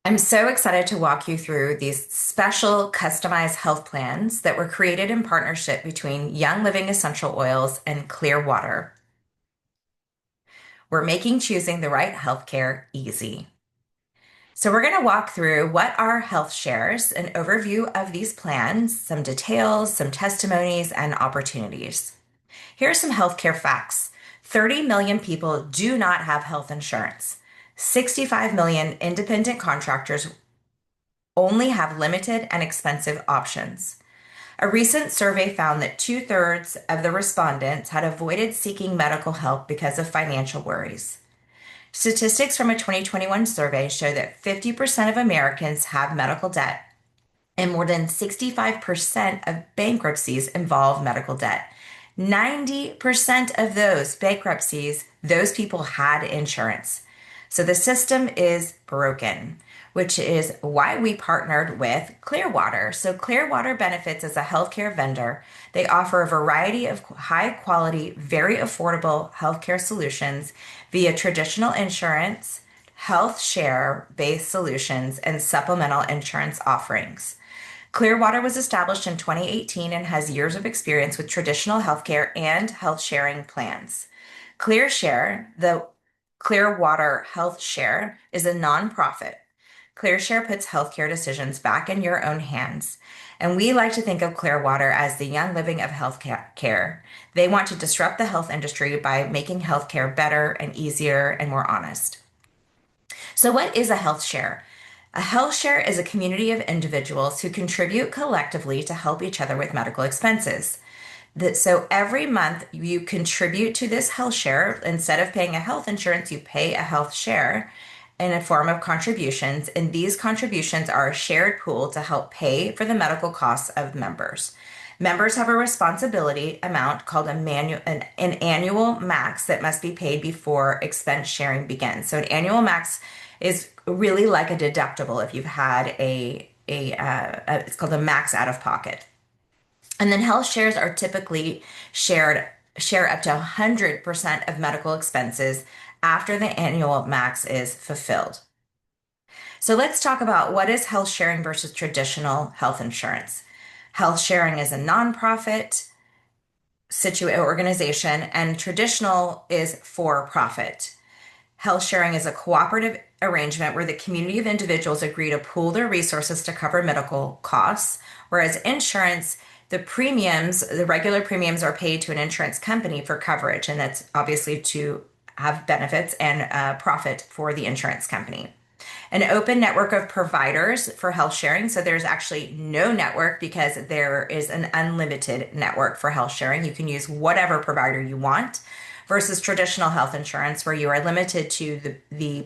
I'm so excited to walk you through these special customized health plans that were created in partnership between Young Living Essential Oils and Clearwater. We're making choosing the right healthcare easy. So, we're going to walk through what are health shares, an overview of these plans, some details, some testimonies, and opportunities. Here are some healthcare facts: 30 million people do not have health insurance, 65 million independent contractors only have limited and expensive options. A recent survey found that two-thirds of the respondents had avoided seeking medical help because of financial worries. Statistics from a 2021 survey show that 50% of Americans have medical debt, and more than 65% of bankruptcies involve medical debt. 90% of those bankruptcies, those people had insurance. So the system is broken, which is why we partnered with Clearwater. So Clearwater benefits as a healthcare vendor. They offer a variety of high quality, very affordable healthcare solutions via traditional insurance, health share based solutions, and supplemental insurance offerings. Clearwater was established in 2018 and has years of experience with traditional healthcare and health sharing plans. ClearShare, the Clearwater Health Share, is a nonprofit. ClearShare puts healthcare decisions back in your own hands. And we like to think of Clearwater as the Young Living of healthcare. They want to disrupt the health industry by making healthcare better and easier and more honest. So, what is a health share? A health share is a community of individuals who contribute collectively to help each other with medical expenses. So every month you contribute to this health share. Instead of paying a health insurance, you pay a health share in a form of contributions. And these contributions are a shared pool to help pay for the medical costs of members. Members have a responsibility amount called an annual max that must be paid before expense sharing begins. So an annual max is really like a deductible if you've had it's called a max out of pocket. And then health shares are typically share up to 100% of medical expenses after the annual max is fulfilled. So let's talk about what is health sharing versus traditional health insurance. Health sharing is a nonprofit organization, and traditional is for profit. Health sharing is a cooperative arrangement where the community of individuals agree to pool their resources to cover medical costs, whereas insurance, the regular premiums are paid to an insurance company for coverage, and that's obviously to have benefits and profit for the insurance company. An open network of providers for health sharing. So there's actually no network because there is an unlimited network for health sharing. You can use whatever provider you want versus traditional health insurance where you are limited to the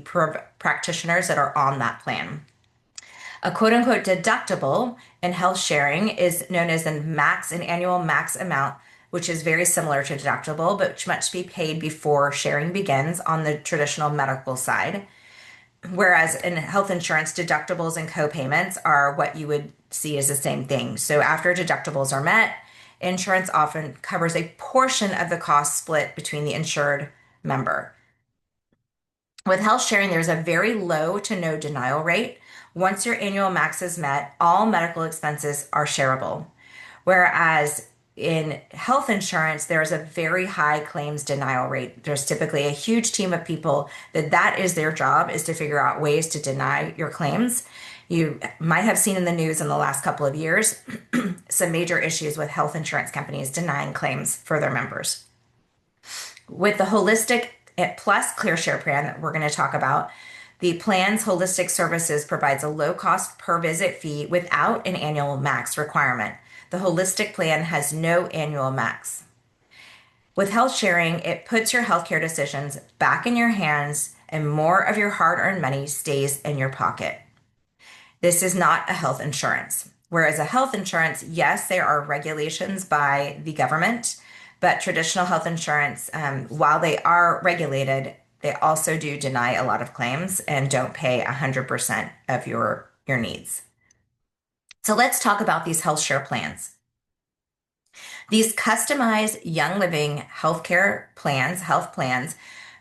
practitioners that are on that plan. A quote unquote deductible in health sharing is known as an annual max amount, which is very similar to deductible, but which must be paid before sharing begins on the traditional medical side. Whereas in health insurance, deductibles and co-payments are what you would see as the same thing. So after deductibles are met, insurance often covers a portion of the cost split between the insured member. With health sharing, there's a very low to no denial rate. Once your annual max is met, all medical expenses are shareable. Whereas in health insurance, there is a very high claims denial rate. There's typically a huge team of people that is their job, is to figure out ways to deny your claims. You might have seen in the news in the last couple of years some major issues with health insurance companies denying claims for their members. With the Holistic Plus ClearShare plan that we're going to talk about, the plan's holistic services provides a low cost per visit fee without an annual max requirement. The holistic plan has no annual max. With health sharing, it puts your healthcare decisions back in your hands and more of your hard earned money stays in your pocket. This is not a health insurance. Whereas a health insurance, yes, there are regulations by the government, but traditional health insurance, while they are regulated, they also do deny a lot of claims and don't pay 100% of your needs. So let's talk about these health share plans. These customized Young Living healthcare plans, health plans,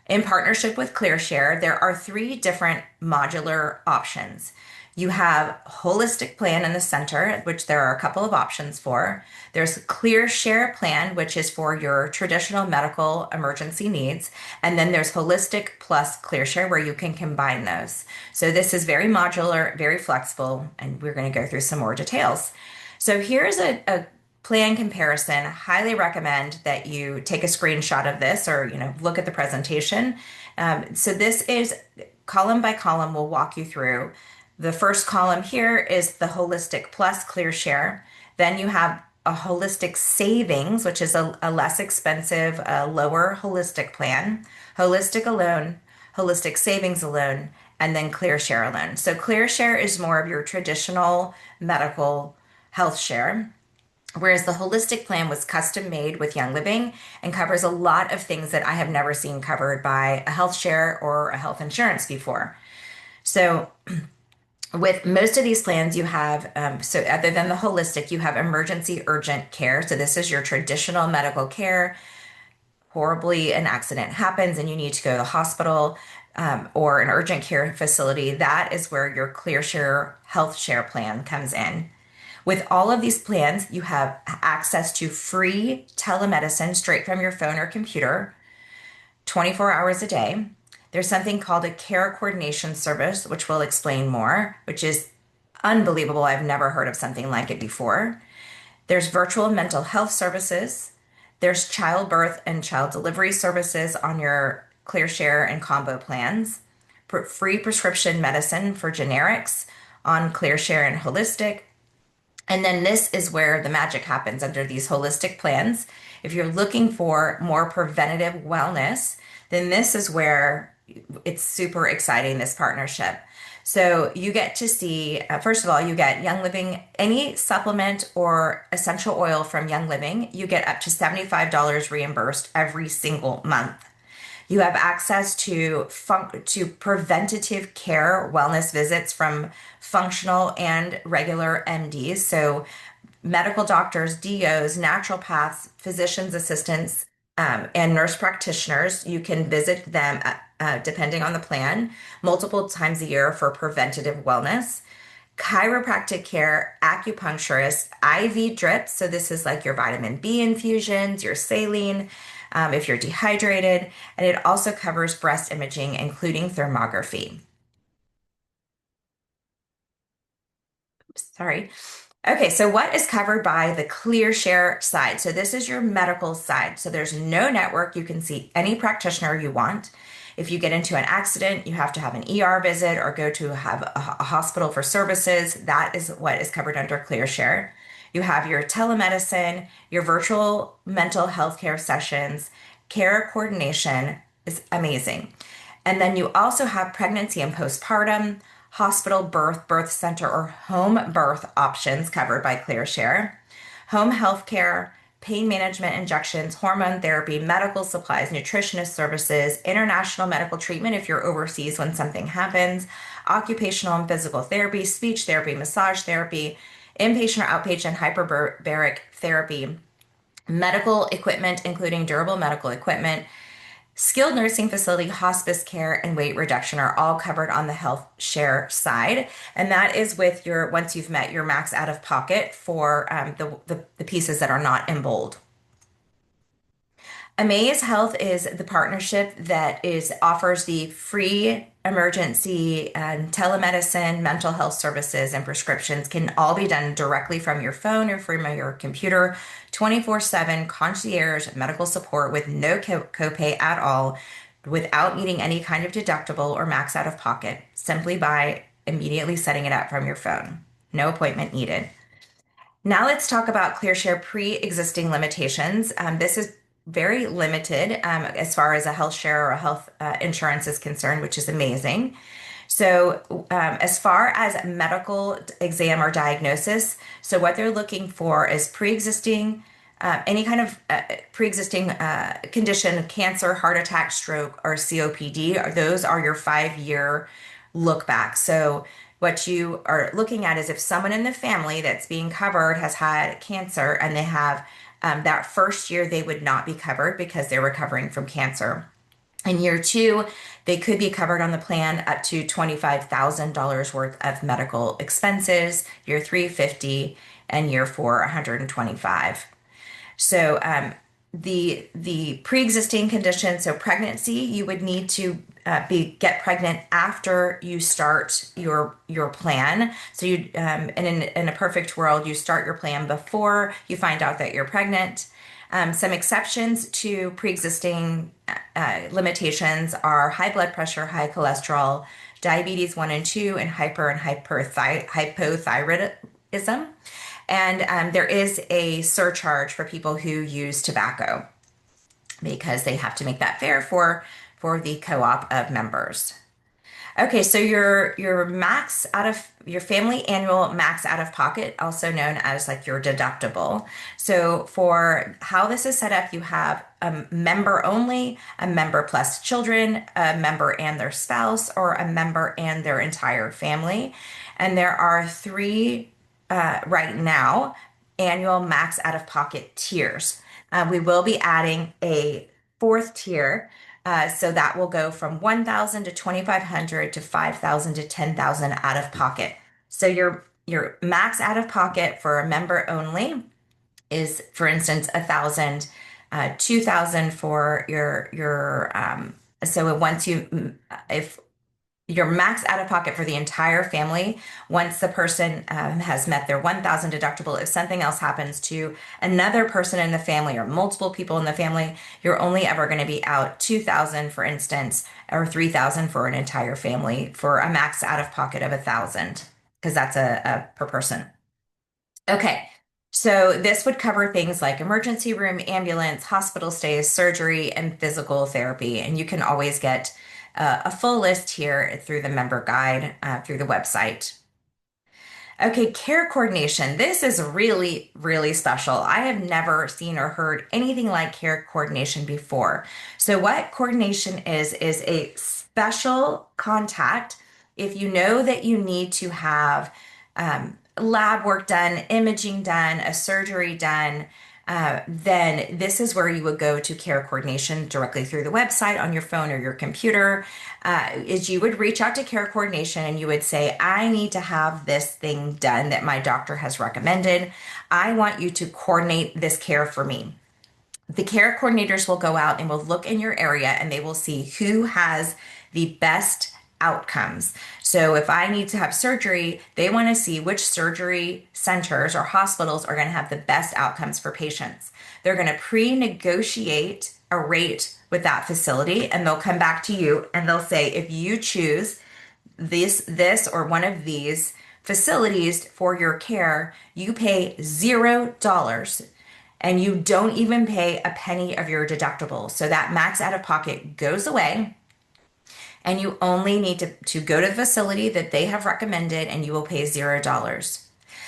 In partnership with ClearShare, there are three different modular options. You have holistic plan in the center, which there are a couple of options for. There's ClearShare plan, which is for your traditional medical emergency needs. And then there's holistic plus ClearShare, where you can combine those. So this is very modular, very flexible, and we're going to go through some more details. So here's a plan comparison. Highly recommend that you take a screenshot of this or look at the presentation. So this is column by column. We'll walk you through. The first column here is the holistic plus clear share. Then you have a holistic savings, which is a less expensive, lower holistic plan, holistic alone, holistic savings alone, and then clear share alone. So clear share is more of your traditional medical health share. Whereas the holistic plan was custom made with Young Living and covers a lot of things that I have never seen covered by a health share or a health insurance before. So, with most of these plans, you have, so other than the holistic, you have emergency urgent care. So, this is your traditional medical care. Horribly, an accident happens and you need to go to the hospital or an urgent care facility. That is where your ClearShare Health Share plan comes in. With all of these plans, you have access to free telemedicine straight from your phone or computer, 24 hours a day. There's something called a care coordination service, which we'll explain more, which is unbelievable. I've never heard of something like it before. There's virtual mental health services. There's childbirth and child delivery services on your ClearShare and combo plans. Free prescription medicine for generics on ClearShare and holistic. And then this is where the magic happens under these holistic plans. If you're looking for more preventative wellness, then this is where it's super exciting, this partnership. So you get to see, first of all, you get Young Living, any supplement or essential oil from Young Living, you get up to $75 reimbursed every single month. You have access to preventative care wellness visits from functional and regular MDs. So medical doctors, DOs, naturopaths, physicians assistants, and nurse practitioners. You can visit them depending on the plan multiple times a year for preventative wellness. Chiropractic care, acupuncturist, IV drips. So this is like your vitamin B infusions, your saline, if you're dehydrated, and it also covers breast imaging, including thermography. Oops, sorry. Okay, so what is covered by the ClearShare side? So this is your medical side. So there's no network. You can see any practitioner you want. If you get into an accident, you have to have an ER visit or go to have a hospital for services. That is what is covered under ClearShare. You have your telemedicine, your virtual mental health care sessions, care coordination is amazing. And then you also have pregnancy and postpartum, hospital birth, birth center, or home birth options covered by ClearShare, home health care, pain management injections, hormone therapy, medical supplies, nutritionist services, international medical treatment if you're overseas when something happens, occupational and physical therapy, speech therapy, massage therapy, inpatient or outpatient hyperbaric therapy, medical equipment, including durable medical equipment, skilled nursing facility, hospice care, and weight reduction are all covered on the health share side. And that is with your, once you've met your max out of pocket for the pieces that are not in bold. Amaze Health is the partnership that offers the free emergency and telemedicine, mental health services, and prescriptions can all be done directly from your phone or from your computer, 24/7 concierge medical support with no copay at all, without needing any kind of deductible or max out of pocket, simply by immediately setting it up from your phone. No appointment needed. Now let's talk about ClearShare pre-existing limitations. This is very limited as far as a health share or a health insurance is concerned, which is amazing. So, as far as medical exam or diagnosis, so what they're looking for is pre-existing, any kind of pre-existing condition, cancer, heart attack, stroke, or COPD. Those are your 5-year look back. So, what you are looking at is if someone in the family that's being covered has had cancer and they have that first year, they would not be covered because they're recovering from cancer. In year two, they could be covered on the plan up to $25,000 worth of medical expenses. Year three, 50, and year four, 125. So the pre-existing condition, so pregnancy, you would need to get pregnant after you start your plan. So you and in a perfect world, you start your plan before you find out that you're pregnant. Some exceptions to pre-existing limitations are high blood pressure, high cholesterol, diabetes 1 and 2, and hypothyroidism. And there is a surcharge for people who use tobacco because they have to make that fair for the co-op of members. Okay, so your max out of your family annual max out of pocket, also known as like your deductible. So for how this is set up, you have a member only, a member plus children, a member and their spouse, or a member and their entire family. And there are three right now annual max out of pocket tiers. We will be adding a fourth tier. So that will go from 1,000 to 2,500 to 5,000 to 10,000 out of pocket. So your max out of pocket for a member only is, for instance, 1,000, 2,000 for so once you if your max out of pocket for the entire family, once the person has met their 1,000 deductible, if something else happens to another person in the family or multiple people in the family, you're only ever going to be out 2,000, for instance, or 3,000 for an entire family for a max out of pocket of 1,000, because that's a per person. Okay. So this would cover things like emergency room, ambulance, hospital stays, surgery, and physical therapy. And you can always get a full list here through the member guide through the website. Okay, care coordination. This is really, really special. I have never seen or heard anything like care coordination before. So, what coordination is a special contact if you know that you need to have lab work done, imaging done, a surgery done. Then this is where you would go to care coordination directly through the website on your phone or your computer. Is you would reach out to care coordination and you would say, I need to have this thing done that my doctor has recommended. I want you to coordinate this care for me. The care coordinators will go out and will look in your area and they will see who has the best outcomes. So if I need to have surgery, they want to see which surgery centers or hospitals are going to have the best outcomes for patients. They're going to pre-negotiate a rate with that facility and they'll come back to you and they'll say, if you choose this or one of these facilities for your care, you pay $0 and you don't even pay a penny of your deductible. So that max out of pocket goes away and you only need to go to the facility that they have recommended and you will pay $0.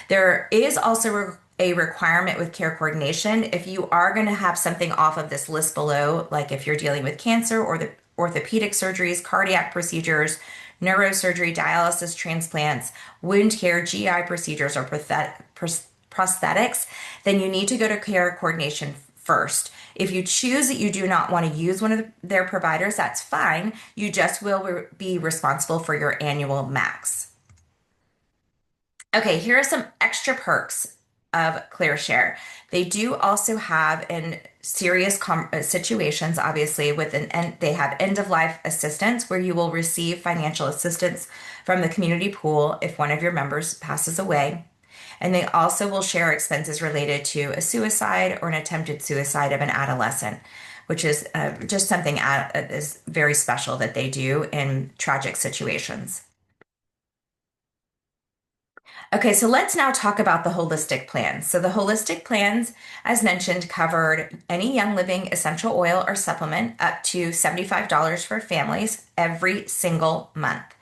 There is also a requirement with care coordination. If you are going to have something off of this list below, like if you're dealing with cancer or the orthopedic surgeries, cardiac procedures, neurosurgery, dialysis, transplants, wound care, GI procedures, or prosthetics, then you need to go to care coordination first. If you choose that you do not want to use one of their providers, that's fine. You just will be responsible for your annual max. Okay, here are some extra perks of ClearShare. They do also have in serious situations, obviously, they have end of life assistance where you will receive financial assistance from the community pool if one of your members passes away. And they also will share expenses related to a suicide or an attempted suicide of an adolescent, which is just something is very special that they do in tragic situations. Okay, so let's now talk about the holistic plans. So the holistic plans, as mentioned, covered any Young Living essential oil or supplement up to $75 for families every single month.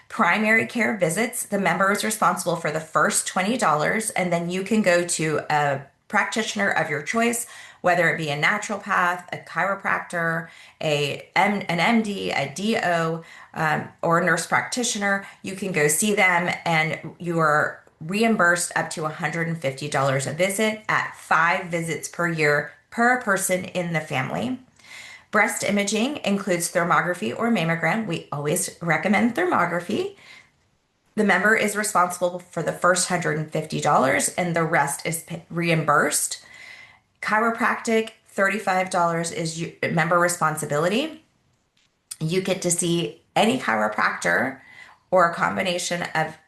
Primary care visits, the member is responsible for the first $20, and then you can go to a practitioner of your choice, whether it be a naturopath, a chiropractor, an MD, a DO, or a nurse practitioner. You can go see them, and you are reimbursed up to $150 a visit at 5 visits per year per person in the family. Breast imaging includes thermography or mammogram. We always recommend thermography. The member is responsible for the first $150 and the rest is reimbursed. Chiropractic, $35 is member responsibility. You get to see any chiropractor or a combination of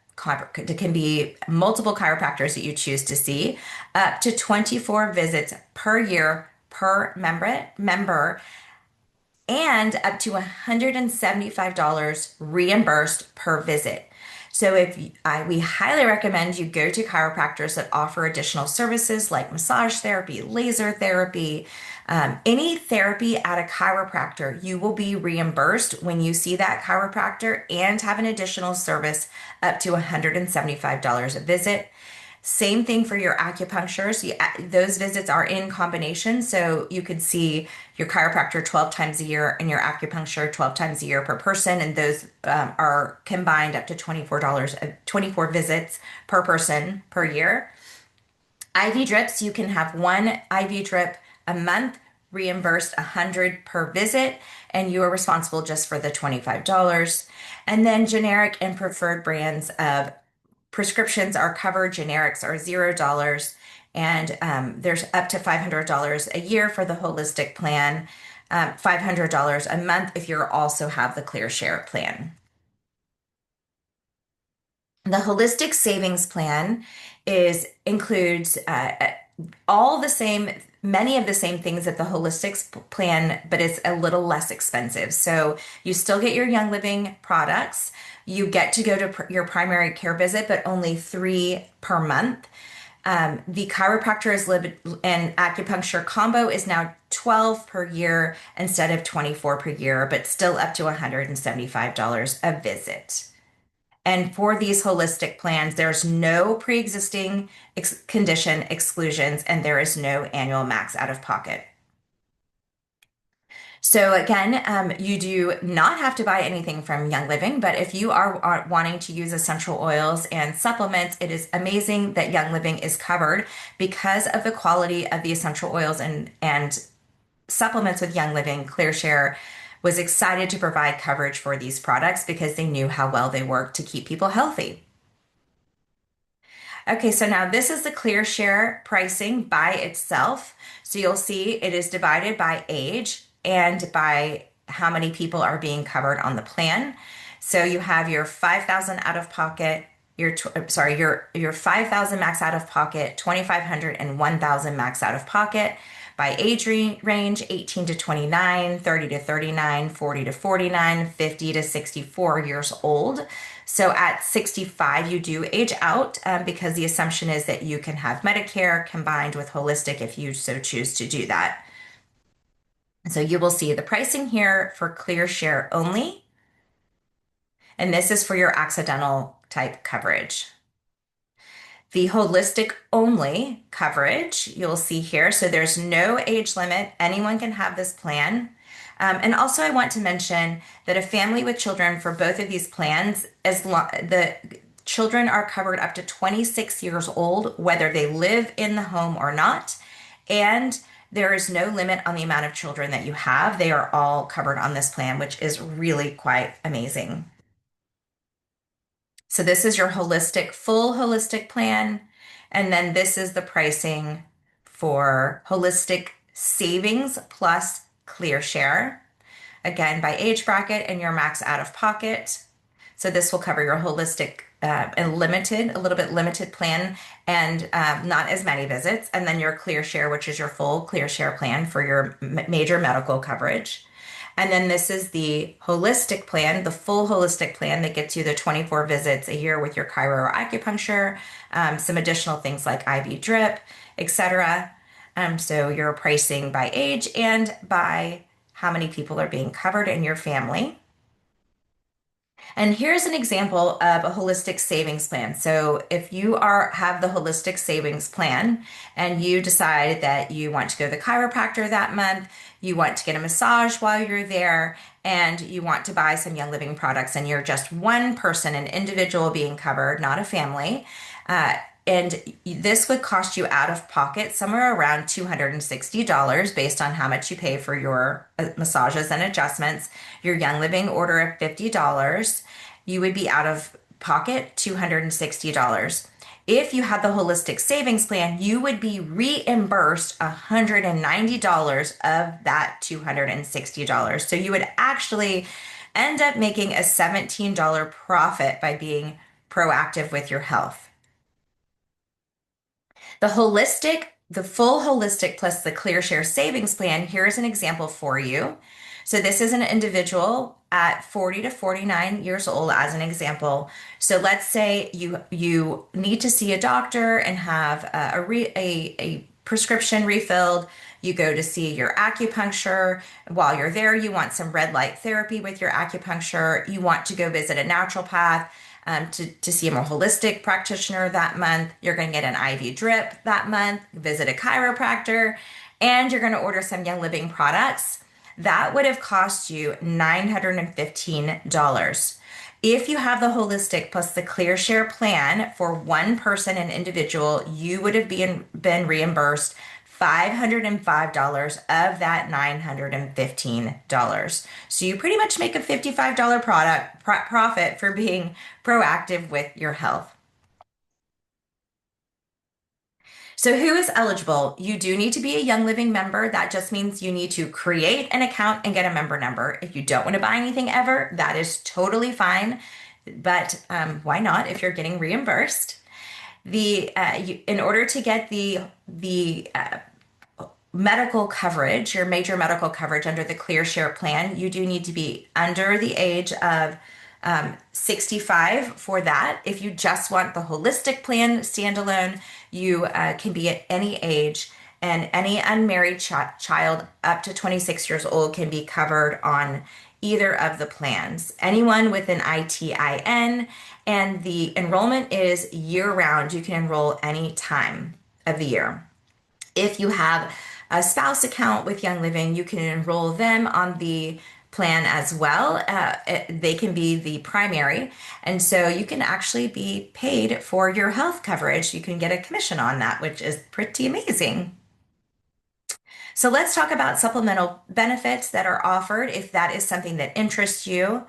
it can be multiple chiropractors that you choose to see, up to 24 visits per year per member, and up to $175 reimbursed per visit. So we highly recommend you go to chiropractors that offer additional services like massage therapy, laser therapy, any therapy at a chiropractor, you will be reimbursed when you see that chiropractor and have an additional service up to $175 a visit. Same thing for your acupuncture. So those visits are in combination. So you could see your chiropractor 12 times a year and your acupuncture 12 times a year per person. And those are combined up to $24, 24 visits per person per year. IV drips, you can have one IV drip a month, reimbursed 100 per visit, and you are responsible just for the $25. And then generic and preferred brands of prescriptions are covered, generics are $0, and there's up to $500 a year for the holistic plan, $500 a month if you also have the ClearShare plan. The holistic savings plan includes all the same, many of the same things that the holistic plan, but it's a little less expensive. So you still get your Young Living products. You get to go to your primary care visit, but only 3 per month. The chiropractor and acupuncture combo is now 12 per year instead of 24 per year, but still up to $175 a visit. And for these holistic plans, there's no pre-existing condition exclusions and there is no annual max out of pocket. So again, you do not have to buy anything from Young Living, but if you are wanting to use essential oils and supplements, it is amazing that Young Living is covered because of the quality of the essential oils and supplements with Young Living. ClearShare was excited to provide coverage for these products because they knew how well they work to keep people healthy. Okay, so now this is the ClearShare pricing by itself. So you'll see it is divided by age and by how many people are being covered on the plan. So you have your 5,000 out of pocket, your 5,000 max out of pocket, 2,500 and 1,000 max out of pocket. By age range, 18 to 29, 30 to 39, 40 to 49, 50 to 64 years old. So at 65, you do age out because the assumption is that you can have Medicare combined with holistic if you so choose to do that. So you will see the pricing here for ClearShare only. And this is for your accidental type coverage. The holistic only coverage you'll see here. So there's no age limit. Anyone can have this plan. And also I want to mention that a family with children for both of these plans, the children are covered up to 26 years old, whether they live in the home or not. And there is no limit on the amount of children that you have. They are all covered on this plan, which is really quite amazing. So this is your full holistic plan. And then this is the pricing for holistic savings plus ClearShare. Again, by age bracket and your max out of pocket. So this will cover your holistic and a little bit limited plan and not as many visits. And then your ClearShare, which is your full ClearShare plan for your major medical coverage. And then this is the holistic plan, the full holistic plan that gets you the 24 visits a year with your chiro or acupuncture, some additional things like IV drip, etc. So your pricing by age and by how many people are being covered in your family. And here's an example of a holistic savings plan. So if you have the holistic savings plan and you decide that you want to go to the chiropractor that month, you want to get a massage while you're there, and you want to buy some Young Living products, and you're just one person, an individual being covered, not a family, And this would cost you out of pocket somewhere around $260 based on how much you pay for your massages and adjustments. Your Young Living order of $50, you would be out of pocket $260. If you had the holistic savings plan, you would be reimbursed $190 of that $260. So you would actually end up making a $17 profit by being proactive with your health. The full holistic plus the ClearShare savings plan, here's an example for you. So this is an individual at 40 to 49 years old as an example. So let's say you need to see a doctor and have a prescription refilled. You go to see your acupuncture. While you're there, you want some red light therapy with your acupuncture. You want to go visit a naturopath to see a more holistic practitioner that month. You're going to get an IV drip that month, visit a chiropractor, and you're going to order some Young Living products. That would have cost you $915. If you have the holistic plus the ClearShare plan for one person, an individual, you would have been reimbursed $505 of that $915. So you pretty much make a $55 profit for being proactive with your health. So who is eligible? You do need to be a Young Living member. That just means you need to create an account and get a member number. If you don't want to buy anything ever, that is totally fine. But why not if you're getting reimbursed? In order to get the medical coverage, your major medical coverage under the ClearShare plan, you do need to be under the age of 65 for that. If you just want the holistic plan standalone, you can be at any age, and any unmarried child up to 26 years old can be covered on either of the plans. Anyone with an ITIN, and the enrollment is year round. You can enroll any time of the year. If you have a spouse account with Young Living, you can enroll them on the plan as well. They can be the primary. And so you can actually be paid for your health coverage. You can get a commission on that, which is pretty amazing. So let's talk about supplemental benefits that are offered if that is something that interests you.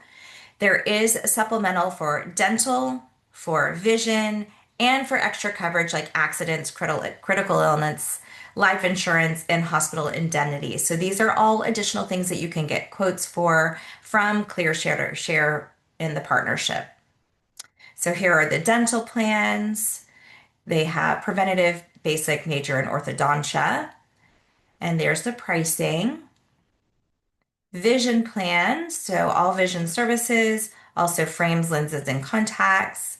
There is a supplemental for dental, for vision, and for extra coverage like accidents, critical illness, life insurance, and hospital indemnity. So these are all additional things that you can get quotes for from ClearShare to share in the partnership. So here are the dental plans. They have preventative, basic, major, and orthodontia. And there's the pricing. Vision plans, so all vision services, also frames, lenses, and contacts.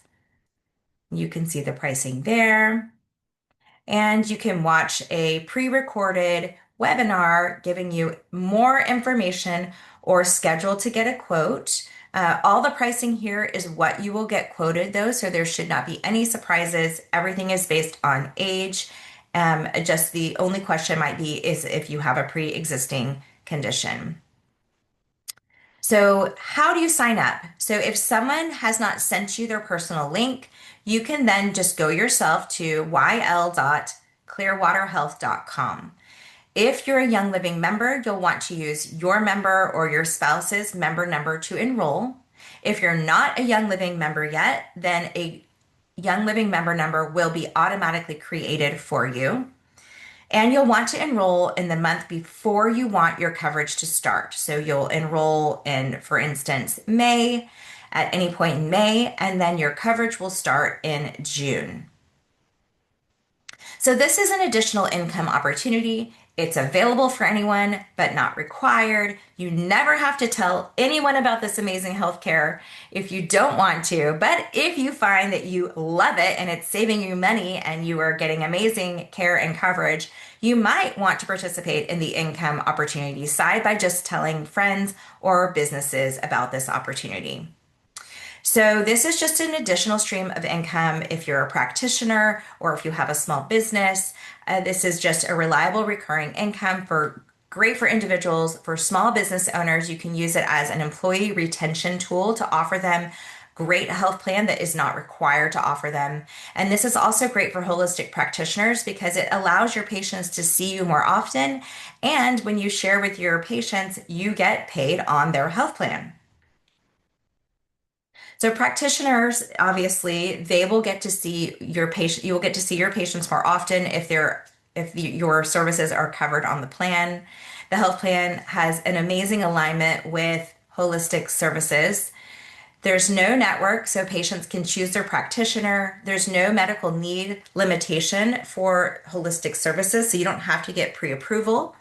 You can see the pricing there. And you can watch a pre-recorded webinar giving you more information or schedule to get a quote. All the pricing here is what you will get quoted though, so there should not be any surprises. Everything is based on age. Just the only question might be is if you have a pre-existing condition. So how do you sign up? So if someone has not sent you their personal link, you can then just go yourself to yl.clearwaterhealth.com. If you're a Young Living member, you'll want to use your member or your spouse's member number to enroll. If you're not a Young Living member yet, then a Young Living member number will be automatically created for you. And you'll want to enroll in the month before you want your coverage to start. So you'll enroll in, for instance, May, at any point in May, and then your coverage will start in June. So this is an additional income opportunity. It's available for anyone, but not required. You never have to tell anyone about this amazing healthcare if you don't want to. But if you find that you love it and it's saving you money and you are getting amazing care and coverage, you might want to participate in the income opportunity side by just telling friends or businesses about this opportunity. So this is just an additional stream of income if you're a practitioner or if you have a small business. This is just a reliable recurring income great for individuals. For small business owners, you can use it as an employee retention tool to offer them great health plan that is not required to offer them. And this is also great for holistic practitioners because it allows your patients to see you more often. And when you share with your patients, you get paid on their health plan. So practitioners, obviously, they will get to see your patient, you will get to see your patients more often your services are covered on the plan. The health plan has an amazing alignment with holistic services. There's no network, so patients can choose their practitioner. There's no medical need limitation for holistic services, so you don't have to get pre-approval.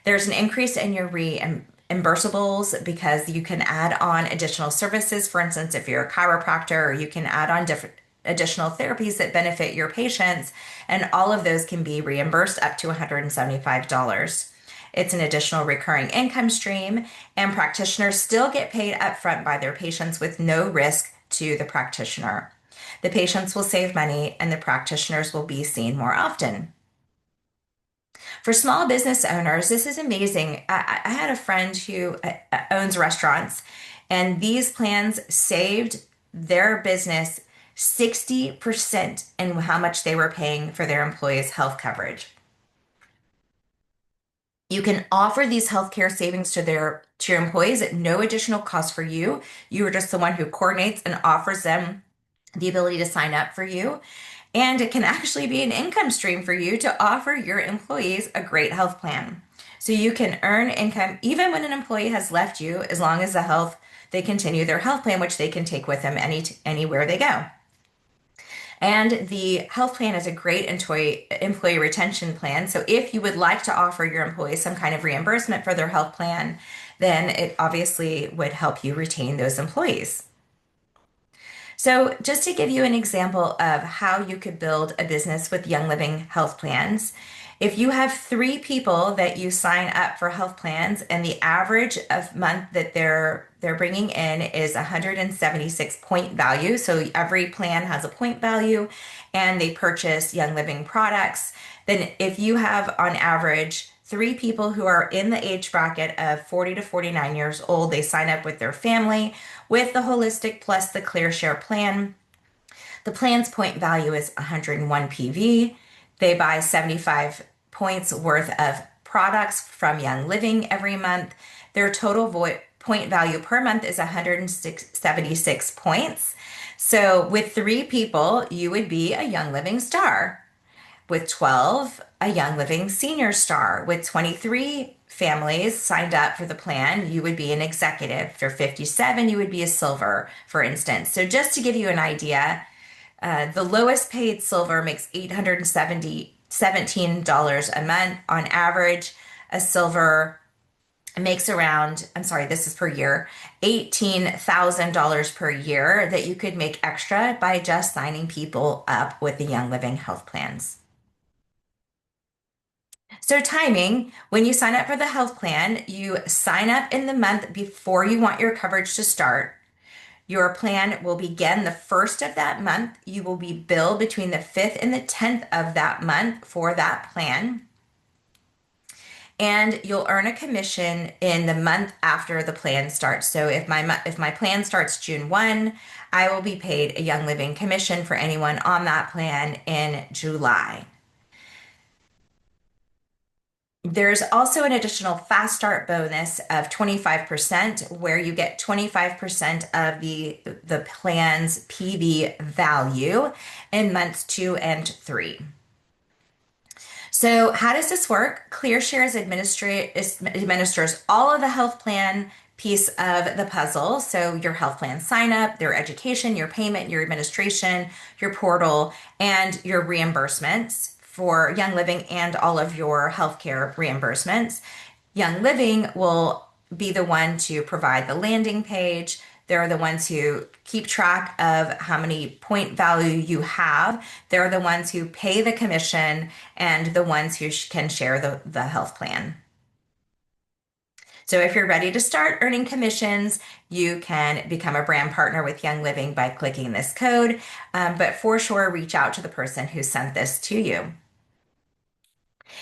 There's an increase in your reimbursables because you can add on additional services. For instance, if you're a chiropractor, or you can add on different additional therapies that benefit your patients, and all of those can be reimbursed up to $175. It's an additional recurring income stream, and practitioners still get paid upfront by their patients with no risk to the practitioner. The patients will save money, and the practitioners will be seen more often. For small business owners, this is amazing. I had a friend who owns restaurants, and these plans saved their business 60% in how much they were paying for their employees' health coverage. You can offer these healthcare savings to your employees at no additional cost for you. You are just the one who coordinates and offers them the ability to sign up for you. And it can actually be an income stream for you to offer your employees a great health plan. So you can earn income even when an employee has left you, as long as they continue their health plan, which they can take with them anywhere they go. And the health plan is a great employee retention plan. So if you would like to offer your employees some kind of reimbursement for their health plan, then it obviously would help you retain those employees. So, just to give you an example of how you could build a business with Young Living health plans, if you have three people that you sign up for health plans, and the average of month that they're bringing in is 176 point value, so every plan has a point value, and they purchase Young Living products, then if you have on average three people who are in the age bracket of 40 to 49 years old, they sign up with their family with the holistic plus the ClearShare plan. The plan's point value is 101 PV. They buy 75 points worth of products from Young Living every month. Their total point value per month is 176 points. So with three people, you would be a Young Living star. With 12, a Young Living senior star. With 23 families signed up for the plan, you would be an executive. For 57, you would be a silver, for instance. So just to give you an idea, the lowest paid silver makes $817 a month on average. A silver makes around, I'm sorry, this is per year, $18,000 per year that you could make extra by just signing people up with the Young Living health plans. So timing, when you sign up for the health plan, you sign up in the month before you want your coverage to start. Your plan will begin the first of that month. You will be billed between the 5th and the 10th of that month for that plan. And you'll earn a commission in the month after the plan starts. So if my plan starts June 1, I will be paid a Young Living commission for anyone on that plan in July. There's also an additional fast start bonus of 25% where you get 25% of the plan's PV value in months 2 and 3. So how does this work? ClearShares administers all of the health plan piece of the puzzle. So your health plan sign up, their education, your payment, your administration, your portal, and your reimbursements for Young Living and all of your healthcare reimbursements. Young Living will be the one to provide the landing page. They're the ones who keep track of how many point value you have. They're the ones who pay the commission and the ones who can share the health plan. So if you're ready to start earning commissions, you can become a brand partner with Young Living by clicking this code. But for sure, reach out to the person who sent this to you.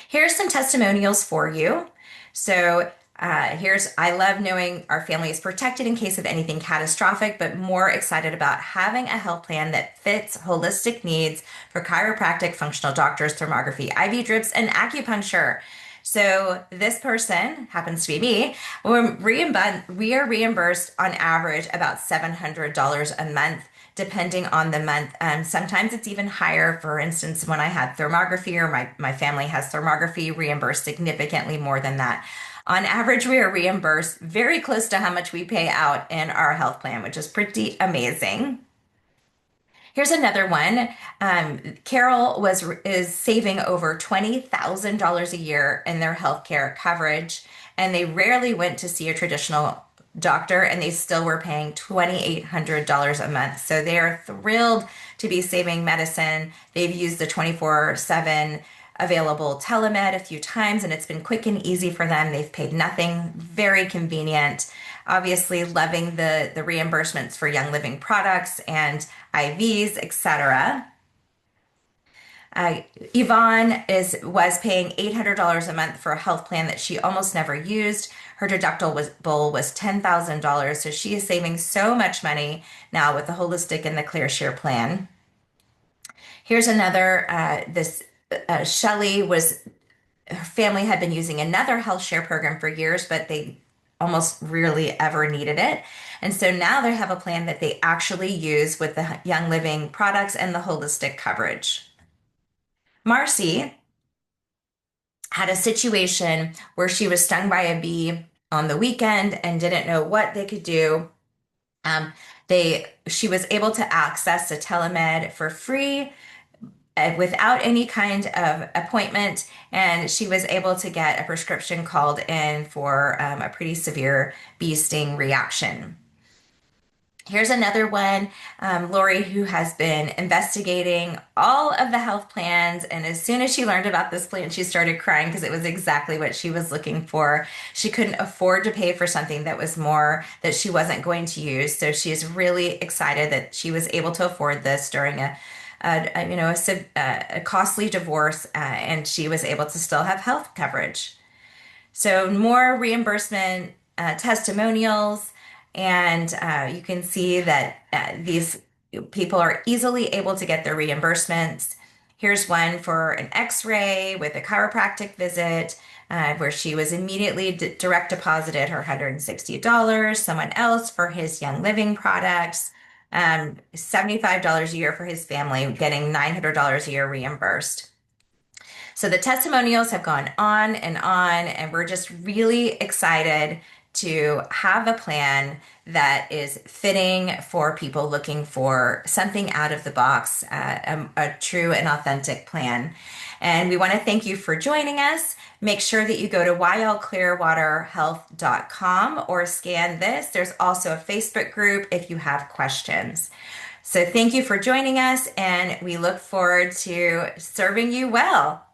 Here's some testimonials for you. So I love knowing our family is protected in case of anything catastrophic, but more excited about having a health plan that fits holistic needs for chiropractic, functional doctors, thermography, IV drips, and acupuncture. So this person happens to be me. We are reimbursed on average about $700 a month, depending on the month. Sometimes it's even higher. For instance, when I had thermography or my family has thermography, reimbursed significantly more than that. On average, we are reimbursed very close to how much we pay out in our health plan, which is pretty amazing. Here's another one. Carol was is saving over $20,000 a year in their healthcare coverage, and they rarely went to see a traditional doctor, and they still were paying $2,800 a month. So they are thrilled to be saving medicine. They've used the 24/7 available telemed a few times, and it's been quick and easy for them. They've paid nothing, very convenient. Obviously, loving the reimbursements for Young Living products and IVs, etc. Uh, Yvonne was paying $800 a month for a health plan that she almost never used. Her deductible was $10,000, so she is saving so much money now with the holistic and the ClearShare plan. Here's another. This Shelley was Her family had been using another health share program for years, but they almost rarely ever needed it. And so now they have a plan that they actually use with the Young Living products and the holistic coverage. Marcy had a situation where she was stung by a bee on the weekend and didn't know what they could do. She was able to access a telemed for free without any kind of appointment, and she was able to get a prescription called in for a pretty severe bee sting reaction. Here's another one, Lori, who has been investigating all of the health plans. And as soon as she learned about this plan, she started crying because it was exactly what she was looking for. She couldn't afford to pay for something that was more that she wasn't going to use. So she is really excited that she was able to afford this during a costly divorce, and she was able to still have health coverage. So more reimbursement testimonials, and you can see that these people are easily able to get their reimbursements. Here's one for an X-ray with a chiropractic visit, where she was immediately direct deposited her $160. Someone else for his Young Living products, $75 a year for his family, getting $900 a year reimbursed. So the testimonials have gone on, and we're just really excited to have a plan that is fitting for people looking for something out of the box, a true and authentic plan. And we want to thank you for joining us. Make sure that you go to ylclearwaterhealth.com or scan this. There's also a Facebook group if you have questions. So thank you for joining us, and we look forward to serving you well.